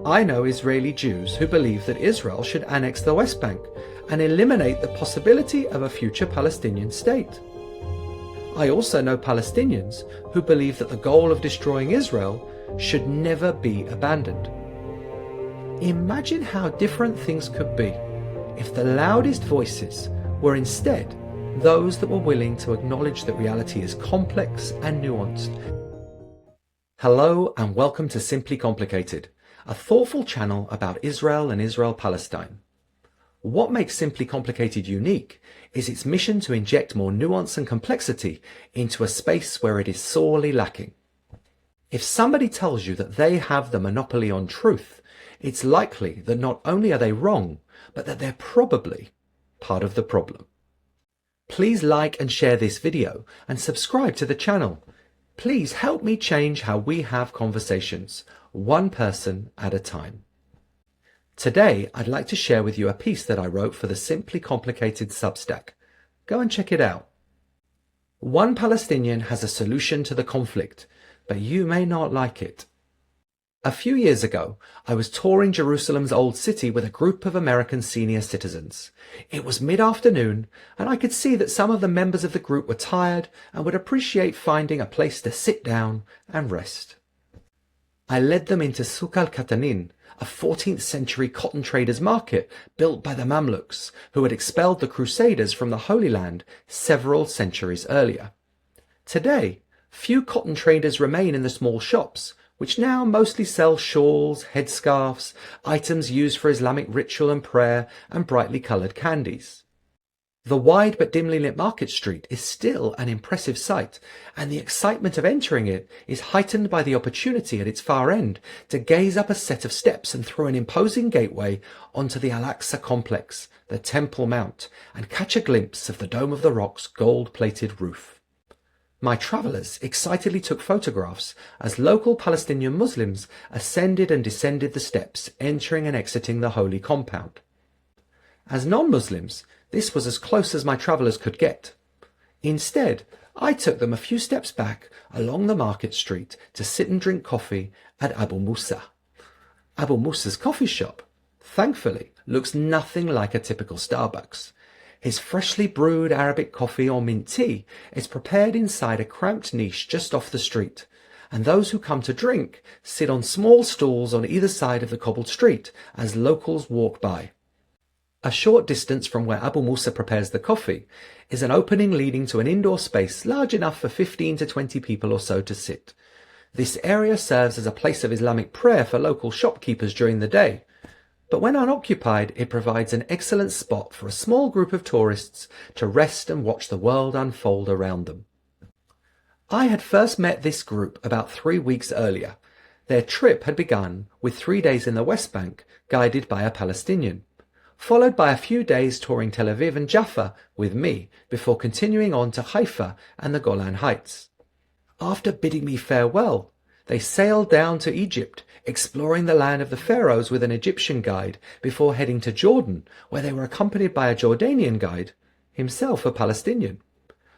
I know Israeli Jews who believe that Israel should annex the West Bank and eliminate the possibility of a future Palestinian state. I also know Palestinians who believe that the goal of destroying Israel should never be abandoned. Imagine how different things could be if the loudest voices were instead those that were willing to acknowledge that reality is complex and nuanced. Hello and welcome to Simply Complicated, a thoughtful channel about Israel and Israel Palestine. What makes Simply Complicated unique is its mission to inject more nuance and complexity into a space where it is sorely lacking. If somebody tells you that they have the monopoly on truth, it's likely that not only are they wrong, but that they're probably part of the problem. Please like and share this video and subscribe to the channel. Please help me change how we have conversations, one person at a time. Today, I'd like to share with you a piece that I wrote for the Simply Complicated Substack. Go and check it out. One Palestinian has a solution to the conflict, but you may not like it. A few years ago, I was touring Jerusalem's Old City with a group of American senior citizens. It was mid-afternoon, and I could see that some of the members of the group were tired and would appreciate finding a place to sit down and rest. I led them into Souk al-Katanin, a 14th century cotton traders' market built by the Mamluks, who had expelled the Crusaders from the Holy Land several centuries earlier. Today, few cotton traders remain in the small shops, which now mostly sell shawls, headscarves, items used for Islamic ritual and prayer, and brightly coloured candies. The wide but dimly lit market street is still an impressive sight, and the excitement of entering it is heightened by the opportunity at its far end to gaze up a set of steps and through an imposing gateway onto the Al-Aqsa complex, the Temple Mount, and catch a glimpse of the Dome of the Rock's gold-plated roof. My travellers excitedly took photographs as local Palestinian Muslims ascended and descended the steps, entering and exiting the holy compound. As non-Muslims, this was as close as my travellers could get. Instead, I took them a few steps back along the market street to sit and drink coffee at Abu Musa. Abu Musa's coffee shop, thankfully, looks nothing like a typical Starbucks. His freshly brewed Arabic coffee or mint tea is prepared inside a cramped niche just off the street, and those who come to drink sit on small stools on either side of the cobbled street as locals walk by. A short distance from where Abu Musa prepares the coffee is an opening leading to an indoor space large enough for 15 to 20 people or so to sit. This area serves as a place of Islamic prayer for local shopkeepers during the day, but when unoccupied, it provides an excellent spot for a small group of tourists to rest and watch the world unfold around them. I had first met this group about 3 weeks earlier. Their trip had begun with 3 days in the West Bank, guided by a Palestinian, followed by a few days touring Tel Aviv and Jaffa with me, before continuing on to Haifa and the Golan Heights. After bidding me farewell, they sailed down to Egypt, exploring the land of the pharaohs with an Egyptian guide, before heading to Jordan, where they were accompanied by a Jordanian guide, himself a Palestinian.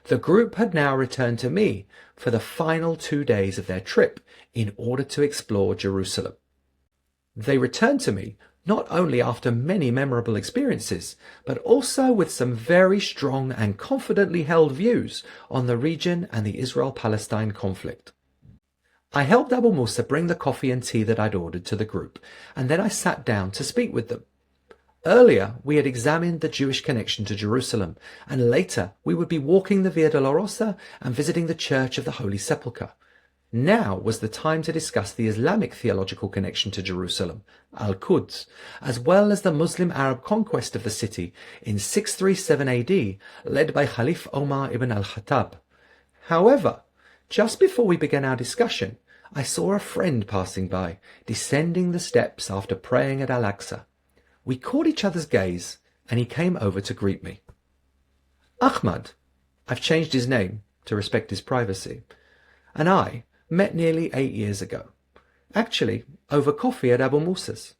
The group had now returned to me for the final 2 days of their trip in order to explore Jerusalem. They returned to me not only after many memorable experiences, but also with some very strong and confidently held views on the region and the Israel Palestine conflict. I helped Abu Musa bring the coffee and tea that I'd ordered to the group, and then I sat down to speak with them. Earlier, we had examined the Jewish connection to Jerusalem, and later we would be walking the Via Dolorosa and visiting the Church of the Holy Sepulchre. Now was the time to discuss the Islamic theological connection to Jerusalem, Al-Quds, as well as the Muslim-Arab conquest of the city in 637 AD, led by Caliph Omar ibn al-Khattab. However, just before we began our discussion, I saw a friend passing by, descending the steps after praying at Al-Aqsa. We caught each other's gaze, and he came over to greet me. Ahmad, I've changed his name to respect his privacy, and I met nearly 8 years ago. Actually, over coffee at Abu Musa's.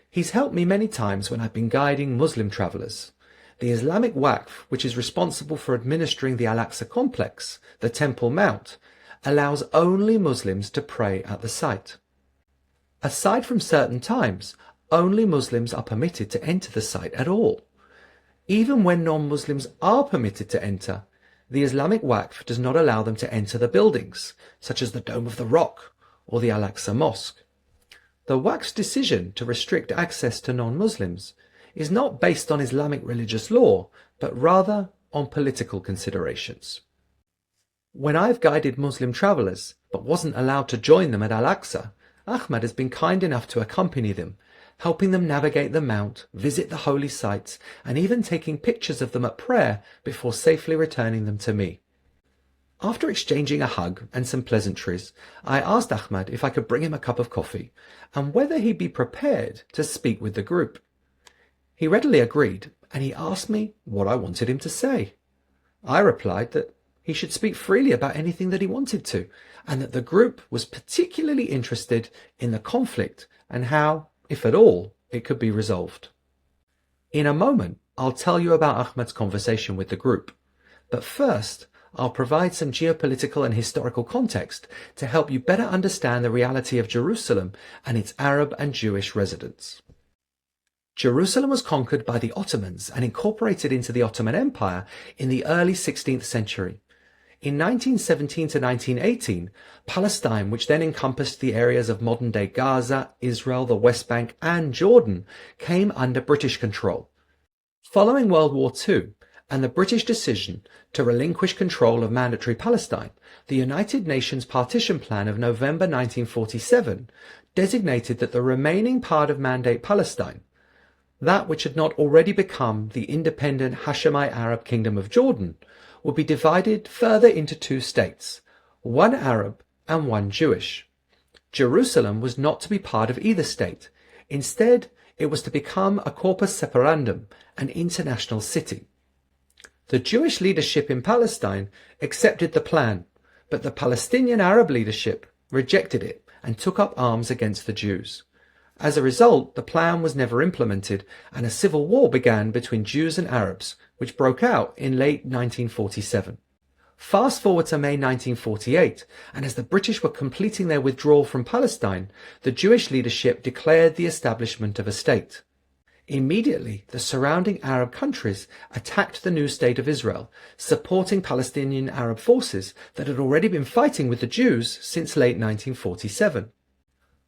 He's helped me many times when I've been guiding Muslim travellers. The Islamic Waqf, which is responsible for administering the Al-Aqsa complex, the Temple Mount, allows only Muslims to pray at the site. Aside from certain times, only Muslims are permitted to enter the site at all. Even when non-Muslims are permitted to enter, the Islamic Waqf does not allow them to enter the buildings, such as the Dome of the Rock or the Al-Aqsa Mosque. The Waqf's decision to restrict access to non-Muslims is not based on Islamic religious law, but rather on political considerations. When I've guided Muslim travellers, but wasn't allowed to join them at Al-Aqsa, Ahmad has been kind enough to accompany them, helping them navigate the mount, visit the holy sites, and even taking pictures of them at prayer before safely returning them to me. After exchanging a hug and some pleasantries, I asked Ahmad if I could bring him a cup of coffee, and whether he'd be prepared to speak with the group. He readily agreed, and he asked me what I wanted him to say. I replied that he should speak freely about anything that he wanted to, and that the group was particularly interested in the conflict and how, if at all, it could be resolved. In a moment, I'll tell you about Ahmad's conversation with the group, but first, I'll provide some geopolitical and historical context to help you better understand the reality of Jerusalem and its Arab and Jewish residents. Jerusalem was conquered by the Ottomans and incorporated into the Ottoman Empire in the early 16th century. In 1917 to 1918, Palestine, which then encompassed the areas of modern-day Gaza, Israel, the West Bank, and Jordan, came under British control. Following World War II and the British decision to relinquish control of Mandatory Palestine, the United Nations Partition Plan of November 1947 designated that the remaining part of Mandate Palestine, that which had not already become the independent Hashemite Arab Kingdom of Jordan, would be divided further into two states, one Arab and one Jewish. Jerusalem was not to be part of either state. Instead, it was to become a corpus separandum, an international city. The Jewish leadership in Palestine accepted the plan, but the Palestinian Arab leadership rejected it and took up arms against the Jews. As a result, the plan was never implemented, and a civil war began between Jews and Arabs, which broke out in late 1947. Fast forward to May 1948, and as the British were completing their withdrawal from Palestine, the Jewish leadership declared the establishment of a state. Immediately, the surrounding Arab countries attacked the new state of Israel, supporting Palestinian Arab forces that had already been fighting with the Jews since late 1947.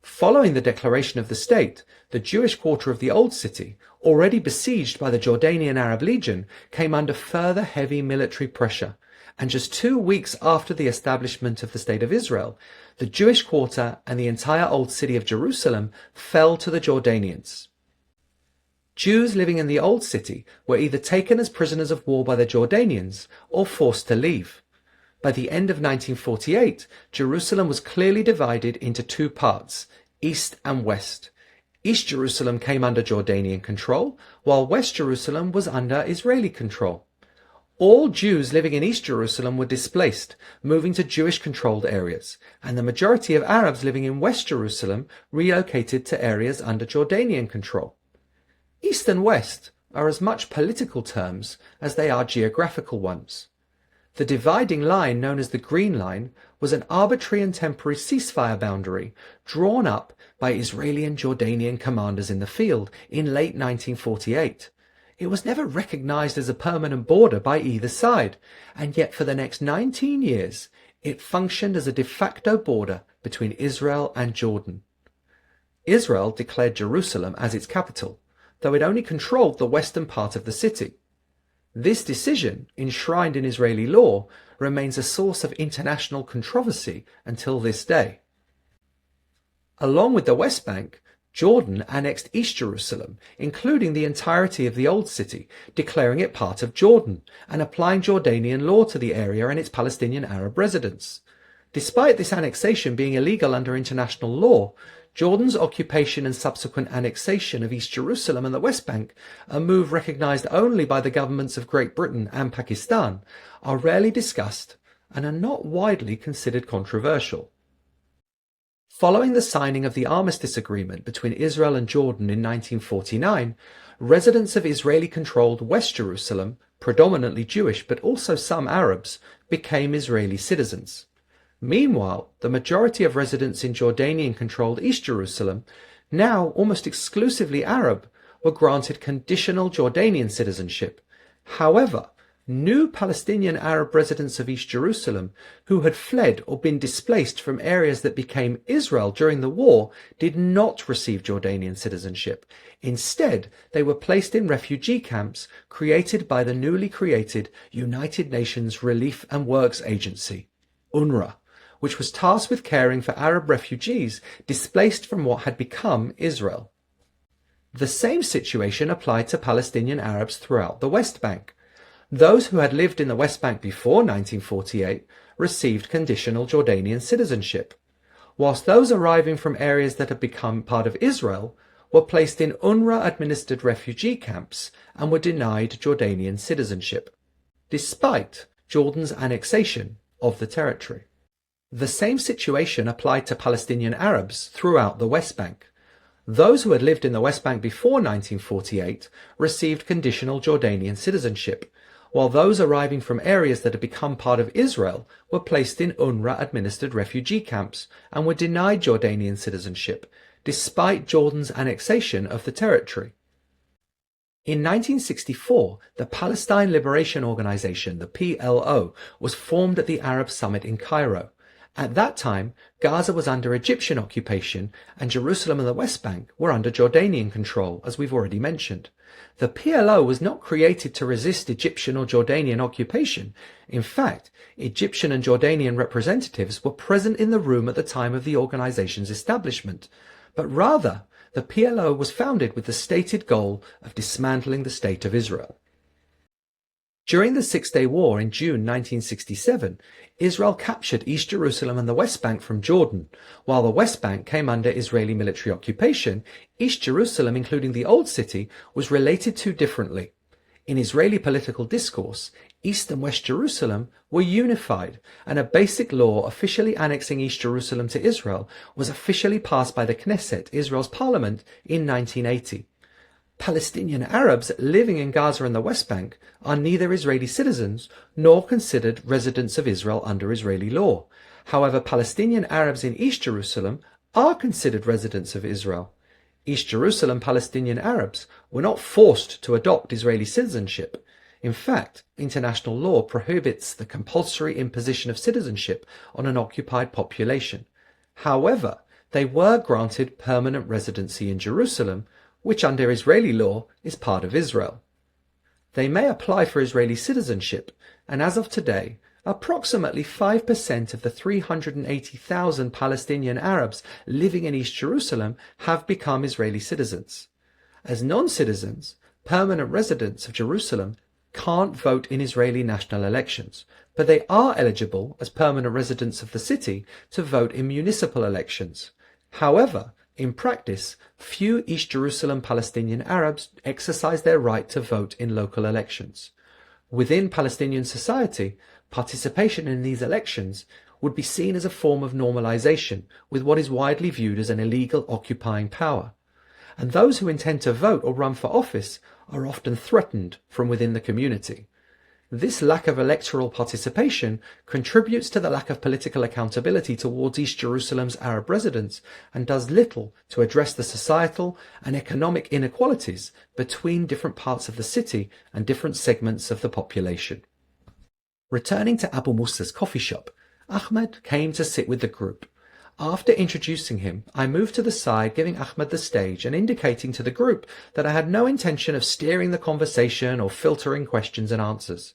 Following the declaration of the state, the Jewish quarter of the Old City, already besieged by the Jordanian Arab Legion, came under further heavy military pressure, and just 2 weeks after the establishment of the State of Israel, the Jewish quarter and the entire Old City of Jerusalem fell to the Jordanians. Jews living in the Old City were either taken as prisoners of war by the Jordanians or forced to leave. By the end of 1948, Jerusalem was clearly divided into two parts, East and West. East Jerusalem came under Jordanian control, while West Jerusalem was under Israeli control. All Jews living in East Jerusalem were displaced, moving to Jewish-controlled areas, and the majority of Arabs living in West Jerusalem relocated to areas under Jordanian control. East and West are as much political terms as they are geographical ones. The dividing line, known as the Green Line, was an arbitrary and temporary ceasefire boundary drawn up by Israeli and Jordanian commanders in the field in late 1948. It was never recognized as a permanent border by either side, and yet for the next 19 years it functioned as a de facto border between Israel and Jordan. Israel declared Jerusalem as its capital, though it only controlled the western part of the city. This decision, enshrined in Israeli law, remains a source of international controversy until this day. Along with the West Bank, Jordan annexed East Jerusalem, including the entirety of the Old City, declaring it part of Jordan and applying Jordanian law to the area and its Palestinian Arab residents. Despite this annexation being illegal under international law, Jordan's occupation and subsequent annexation of East Jerusalem and the West Bank, a move recognized only by the governments of Great Britain and Pakistan, are rarely discussed and are not widely considered controversial. Following the signing of the Armistice Agreement between Israel and Jordan in 1949, residents of Israeli-controlled West Jerusalem, predominantly Jewish but also some Arabs, became Israeli citizens. Meanwhile, the majority of residents in Jordanian-controlled East Jerusalem, now almost exclusively Arab, were granted conditional Jordanian citizenship. However, new Palestinian Arab residents of East Jerusalem who had fled or been displaced from areas that became Israel during the war did not receive Jordanian citizenship. Instead, they were placed in refugee camps created by the newly created United Nations Relief and Works Agency, UNRWA, which was tasked with caring for Arab refugees displaced from what had become Israel. The same situation applied to Palestinian Arabs throughout the West Bank. Those who had lived in the West Bank before 1948 received conditional Jordanian citizenship, whilst those arriving from areas that had become part of Israel were placed in UNRWA-administered refugee camps and were denied Jordanian citizenship, despite Jordan's annexation of the territory. The same situation applied to Palestinian Arabs throughout the West Bank. Those who had lived in the West Bank before 1948 received conditional Jordanian citizenship, while those arriving from areas that had become part of Israel were placed in UNRWA-administered refugee camps and were denied Jordanian citizenship, despite Jordan's annexation of the territory. In 1964, the Palestine Liberation Organization, the PLO, was formed at the Arab Summit in Cairo. At that time, Gaza was under Egyptian occupation and Jerusalem and the West Bank were under Jordanian control, as we've already mentioned. The PLO was not created to resist Egyptian or Jordanian occupation. In fact, Egyptian and Jordanian representatives were present in the room at the time of the organization's establishment, but rather, the PLO was founded with the stated goal of dismantling the State of Israel. During the Six-Day War in June 1967, Israel captured East Jerusalem and the West Bank from Jordan. While the West Bank came under Israeli military occupation, East Jerusalem, including the Old City, was related to differently. In Israeli political discourse, East and West Jerusalem were unified, and a basic law officially annexing East Jerusalem to Israel was officially passed by the Knesset, Israel's parliament, in 1980. Palestinian Arabs living in Gaza and the West Bank are neither Israeli citizens nor considered residents of Israel under Israeli law. However, Palestinian Arabs in East Jerusalem are considered residents of Israel. East Jerusalem Palestinian Arabs were not forced to adopt Israeli citizenship. In fact, international law prohibits the compulsory imposition of citizenship on an occupied population. However, they were granted permanent residency in Jerusalem, which under Israeli law is part of Israel. They may apply for Israeli citizenship, and as of today, approximately 5% of the 380,000 Palestinian Arabs living in East Jerusalem have become Israeli citizens. As non-citizens, permanent residents of Jerusalem can't vote in Israeli national elections, but they are eligible as permanent residents of the city to vote in municipal elections. However, in practice, few East Jerusalem Palestinian Arabs exercise their right to vote in local elections. Within Palestinian society, participation in these elections would be seen as a form of normalization with what is widely viewed as an illegal occupying power. And those who intend to vote or run for office are often threatened from within the community. This lack of electoral participation contributes to the lack of political accountability towards East Jerusalem's Arab residents and does little to address the societal and economic inequalities between different parts of the city and different segments of the population. Returning to Abu Musa's coffee shop, Ahmed came to sit with the group. After introducing him, I moved to the side, giving Ahmed the stage and indicating to the group that I had no intention of steering the conversation or filtering questions and answers.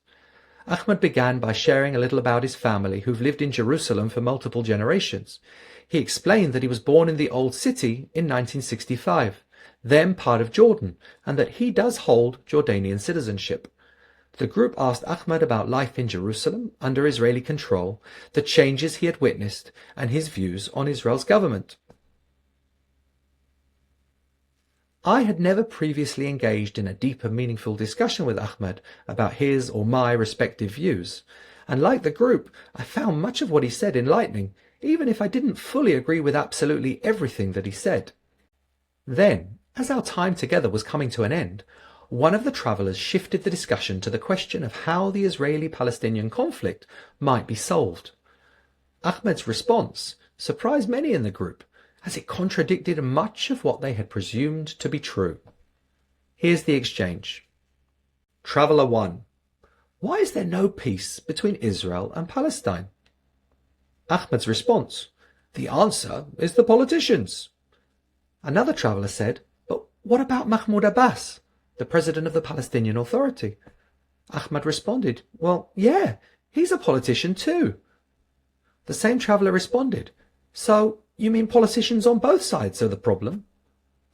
Ahmed began by sharing a little about his family who've lived in Jerusalem for multiple generations. He explained that he was born in the Old City in 1965, then part of Jordan, and that he does hold Jordanian citizenship. The group asked Ahmed about life in Jerusalem under Israeli control, the changes he had witnessed, and his views on Israel's government. I had never previously engaged in a deep and meaningful discussion with Ahmed about his or my respective views, and like the group, I found much of what he said enlightening, even if I didn't fully agree with absolutely everything that he said. Then, as our time together was coming to an end, one of the travellers shifted the discussion to the question of how the Israeli-Palestinian conflict might be solved. Ahmed's response surprised many in the group, as it contradicted much of what they had presumed to be true. Here's the exchange. Traveller 1. Why is there no peace between Israel and Palestine? Ahmed's response. The answer is the politicians. Another traveller said, but what about Mahmoud Abbas, the president of the Palestinian Authority? Ahmed responded, well, yeah, he's a politician too. The same traveller responded, so you mean politicians on both sides are the problem?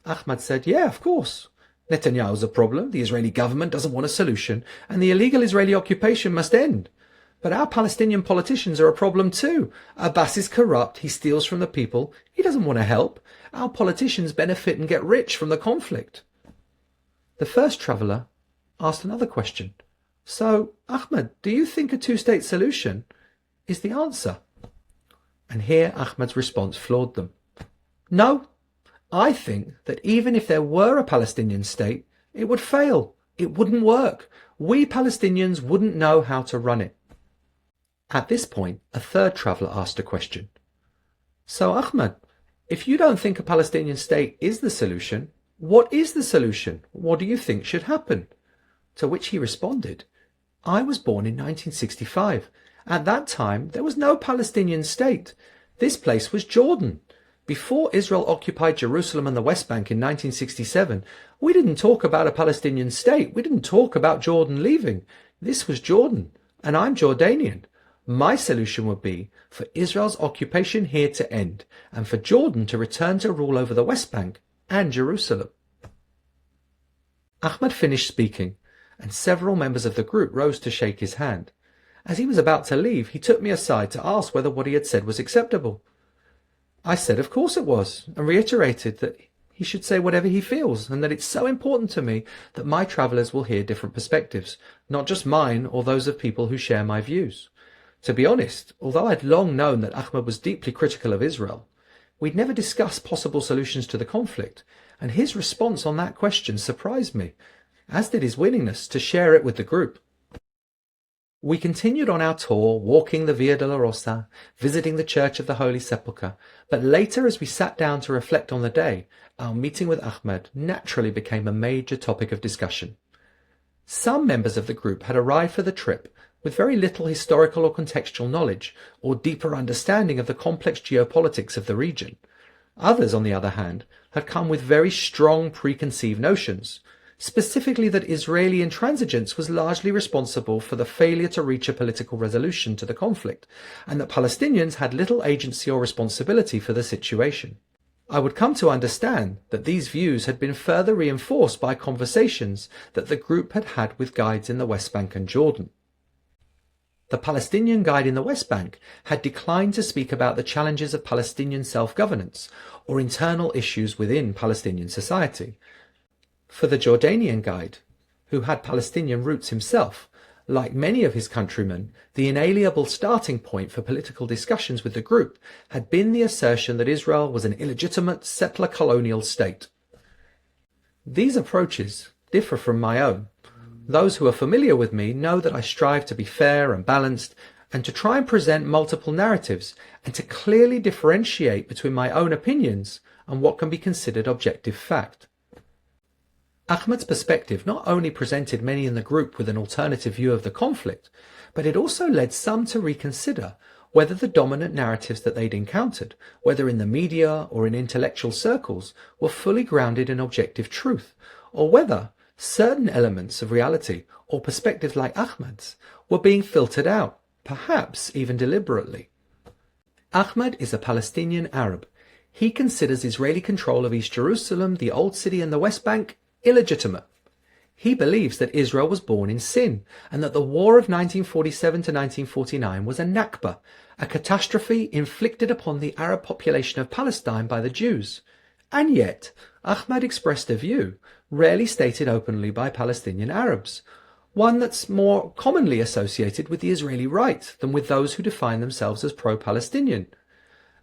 Ahmed said, yeah, of course. Netanyahu's a problem, the Israeli government doesn't want a solution, and the illegal Israeli occupation must end. But our Palestinian politicians are a problem too. Abbas is corrupt, he steals from the people, he doesn't want to help. Our politicians benefit and get rich from the conflict. The first traveller asked another question. So, Ahmed, do you think a two-state solution is the answer? And here Ahmed's response floored them. No, I think that even if there were a Palestinian state, it would fail. It wouldn't work. We Palestinians wouldn't know how to run it. At this point, a third traveller asked a question. So, Ahmed, if you don't think a Palestinian state is the solution, what is the solution? What do you think should happen? To which he responded, I was born in 1965. At that time, there was no Palestinian state. This place was Jordan. Before Israel occupied Jerusalem and the West Bank in 1967, we didn't talk about a Palestinian state. We didn't talk about Jordan leaving. This was Jordan, and I'm Jordanian. My solution would be for Israel's occupation here to end, and for Jordan to return to rule over the West Bank and Jerusalem. Ahmed finished speaking, and several members of the group rose to shake his hand. As he was about to leave, he took me aside to ask whether what he had said was acceptable. I said of course it was, and reiterated that he should say whatever he feels, and that it's so important to me that my travellers will hear different perspectives, not just mine or those of people who share my views. To be honest, although I'd long known that Ahmed was deeply critical of Israel, we'd never discussed possible solutions to the conflict, and his response on that question surprised me, as did his willingness to share it with the group. We continued on our tour, walking the Via Dolorosa, visiting the Church of the Holy Sepulchre, but later as we sat down to reflect on the day, our meeting with Ahmed naturally became a major topic of discussion. Some members of the group had arrived for the trip with very little historical or contextual knowledge or deeper understanding of the complex geopolitics of the region. Others, on the other hand, had come with very strong preconceived notions, specifically that Israeli intransigence was largely responsible for the failure to reach a political resolution to the conflict, and that Palestinians had little agency or responsibility for the situation. I would come to understand that these views had been further reinforced by conversations that the group had had with guides in the West Bank and Jordan. The Palestinian guide in the West Bank had declined to speak about the challenges of Palestinian self-governance or internal issues within Palestinian society. For the Jordanian guide, who had Palestinian roots himself, like many of his countrymen, the inalienable starting point for political discussions with the group had been the assertion that Israel was an illegitimate settler colonial state. These approaches differ from my own. Those who are familiar with me know that I strive to be fair and balanced, and to try and present multiple narratives, and to clearly differentiate between my own opinions and what can be considered objective fact. Ahmed's perspective not only presented many in the group with an alternative view of the conflict, but it also led some to reconsider whether the dominant narratives that they'd encountered, whether in the media or in intellectual circles, were fully grounded in objective truth, or whether certain elements of reality or perspectives like Ahmed's were being filtered out, perhaps even deliberately. Ahmed is a Palestinian Arab. He considers Israeli control of East Jerusalem, the Old City and the West Bank illegitimate. He believes that Israel was born in sin, and that the war of 1947 to 1949 was a Nakba, a catastrophe inflicted upon the Arab population of Palestine by the Jews. And yet, Ahmad expressed a view, rarely stated openly by Palestinian Arabs, one that's more commonly associated with the Israeli right than with those who define themselves as pro-Palestinian,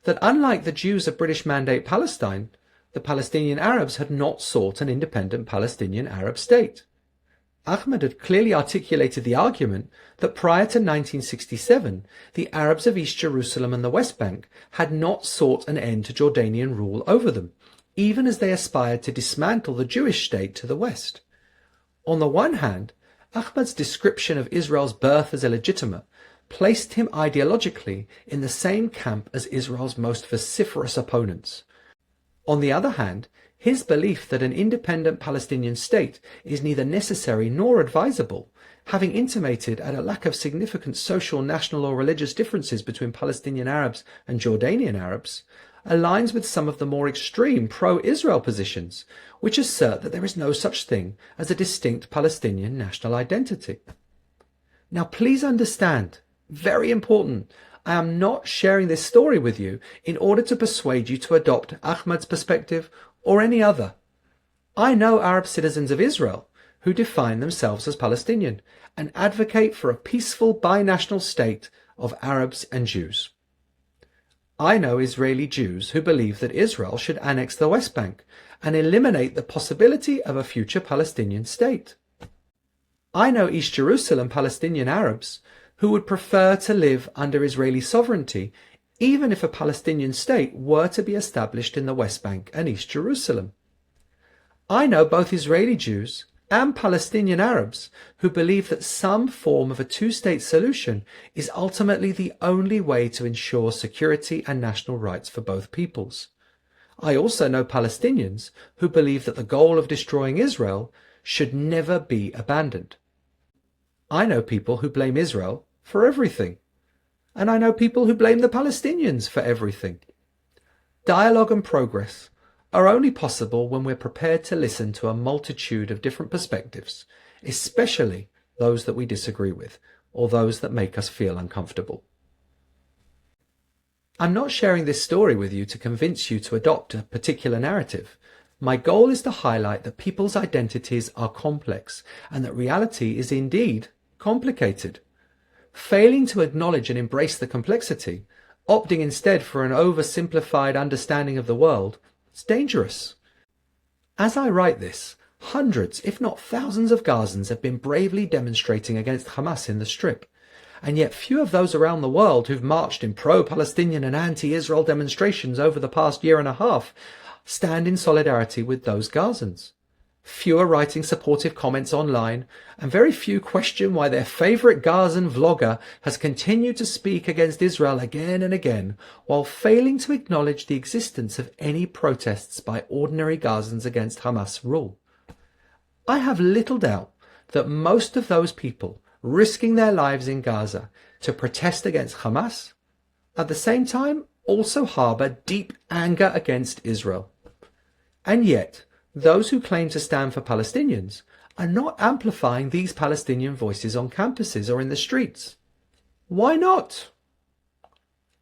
that unlike the Jews of British Mandate Palestine, the Palestinian Arabs had not sought an independent Palestinian Arab state. Ahmed had clearly articulated the argument that prior to 1967, the Arabs of East Jerusalem and the West Bank had not sought an end to Jordanian rule over them, even as they aspired to dismantle the Jewish state to the west. On the one hand, Ahmed's description of Israel's birth as illegitimate placed him ideologically in the same camp as Israel's most vociferous opponents. On the other hand, his belief that an independent Palestinian state is neither necessary nor advisable, having intimated at a lack of significant social, national or religious differences between Palestinian Arabs and Jordanian Arabs, aligns with some of the more extreme pro-Israel positions, which assert that there is no such thing as a distinct Palestinian national identity. Now please understand, very important, I am not sharing this story with you in order to persuade you to adopt Ahmad's perspective or any other. I know Arab citizens of Israel who define themselves as Palestinian and advocate for a peaceful binational state of Arabs and Jews. I know Israeli Jews who believe that Israel should annex the West Bank and eliminate the possibility of a future Palestinian state. I know East Jerusalem Palestinian Arabs who would prefer to live under Israeli sovereignty even if a Palestinian state were to be established in the West Bank and East Jerusalem. I know both Israeli Jews and Palestinian Arabs who believe that some form of a two-state solution is ultimately the only way to ensure security and national rights for both peoples. I also know Palestinians who believe that the goal of destroying Israel should never be abandoned. I know people who blame Israel for everything. And I know people who blame the Palestinians for everything. Dialogue and progress are only possible when we're prepared to listen to a multitude of different perspectives, especially those that we disagree with, or those that make us feel uncomfortable. I'm not sharing this story with you to convince you to adopt a particular narrative. My goal is to highlight that people's identities are complex and that reality is indeed complicated. Failing to acknowledge and embrace the complexity, opting instead for an oversimplified understanding of the world, is dangerous. As I write this, hundreds, if not thousands of Gazans have been bravely demonstrating against Hamas in the Strip, and yet few of those around the world who've marched in pro-Palestinian and anti-Israel demonstrations over the past year and a half stand in solidarity with those Gazans. Few are writing supportive comments online, and very few question why their favourite Gazan vlogger has continued to speak against Israel again and again, while failing to acknowledge the existence of any protests by ordinary Gazans against Hamas rule. I have little doubt that most of those people risking their lives in Gaza to protest against Hamas, at the same time also harbour deep anger against Israel. And yet, those who claim to stand for Palestinians are not amplifying these Palestinian voices on campuses or in the streets. Why not?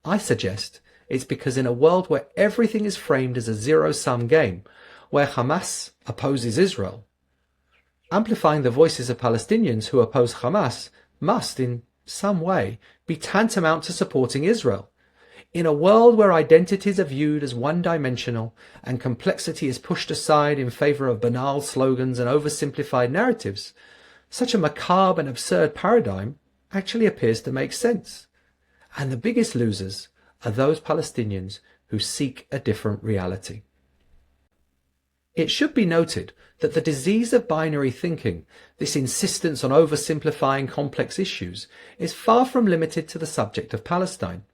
I suggest it's because in a world where everything is framed as a zero-sum game, where Hamas opposes Israel, amplifying the voices of Palestinians who oppose Hamas must, in some way, be tantamount to supporting Israel. In a world where identities are viewed as one-dimensional and complexity is pushed aside in favour of banal slogans and oversimplified narratives, such a macabre and absurd paradigm actually appears to make sense. And the biggest losers are those Palestinians who seek a different reality. It should be noted that the disease of binary thinking, this insistence on oversimplifying complex issues, is far from limited to the subject of Palestine.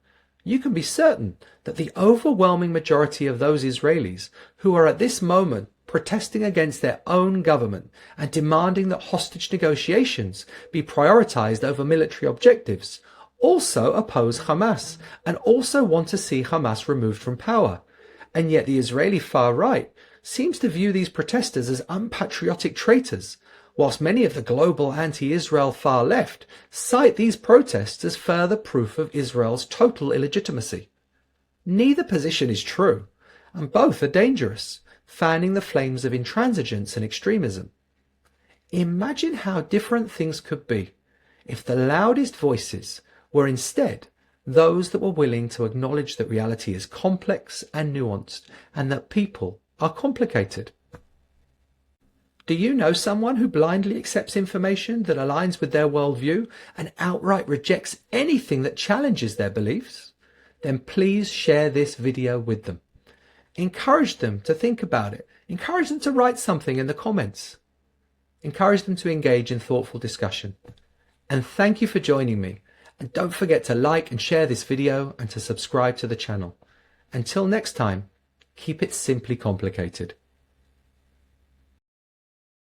You can be certain that the overwhelming majority of those Israelis who are at this moment protesting against their own government and demanding that hostage negotiations be prioritized over military objectives also oppose Hamas and also want to see Hamas removed from power. And yet the Israeli far right seems to view these protesters as unpatriotic traitors, whilst many of the global anti-Israel far left cite these protests as further proof of Israel's total illegitimacy. Neither position is true, and both are dangerous, fanning the flames of intransigence and extremism. Imagine how different things could be if the loudest voices were instead those that were willing to acknowledge that reality is complex and nuanced, and that people are complicated. Do you know someone who blindly accepts information that aligns with their worldview and outright rejects anything that challenges their beliefs? Then please share this video with them. Encourage them to think about it. Encourage them to write something in the comments. Encourage them to engage in thoughtful discussion. And thank you for joining me. And don't forget to like and share this video and to subscribe to the channel. Until next time, keep it simply complicated.